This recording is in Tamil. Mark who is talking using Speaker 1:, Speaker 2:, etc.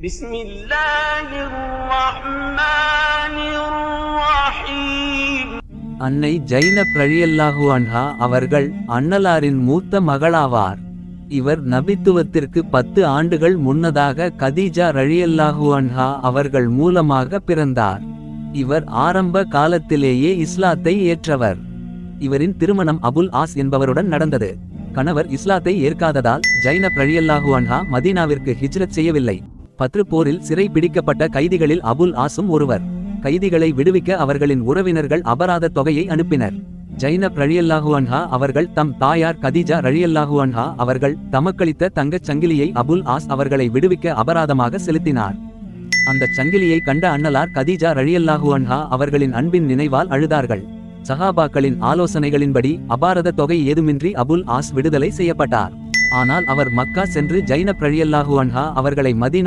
Speaker 1: بسم الله الرحمن الرحيم.
Speaker 2: அன்னை ஜைனப் ரலியல்லாஹு அன்ஹா அவர்கள் அன்னலாரின் மூத்த மகளாவார். இவர் நபித்துவத்திற்கு 10 ஆண்டுகள் முன்னதாக கதீஜா ரலியல்லாஹு அன்ஹா அவர்கள் மூலமாக பிறந்தார். இவர் ஆரம்ப காலத்திலேயே இஸ்லாத்தை ஏற்றவர். இவரின் திருமணம் அபுல் ஆஸ் என்பவருடன் நடந்தது. கணவர் இஸ்லாத்தை ஏற்காததால் ஜைனப் ரலியல்லாஹு அன்ஹா மதீனாவிற்கு ஹிஜ்ரத் செய்யவில்லை. பத்ரு போரில் சிறை பிடிக்கப்பட்ட கைதிகளில் அபுல் ஆசும் ஒருவர். கைதிகளை விடுவிக்க அவர்களின் உறவினர்கள் அபராத தொகையை அனுப்பினர். ஜைனப் ரலியல்லாஹு அன்ஹா அவர்கள் தம் தாயார் கதீஜா ரலியல்லாஹு அன்ஹா அவர்கள் தமக்களித்த தங்கச் சங்கிலியை அபுல் ஆஸ் அவர்களை விடுவிக்க அபராதமாக செலுத்தினார். அந்த சங்கிலியை கண்ட அன்னலார் கதீஜா ரலியல்லாஹு அன்ஹா அவர்களின் அன்பின் நினைவால் அழுதார்கள். சஹாபாக்களின் ஆலோசனைகளின்படி அபராத தொகை ஏதுமின்றி அபுல் ஆஸ் விடுதலை செய்யப்பட்டார். ஆனால் அவர் மக்கா சென்று ஜைனப் ரலியல்லாஹு அன்ஹா அவர்களை மதீனா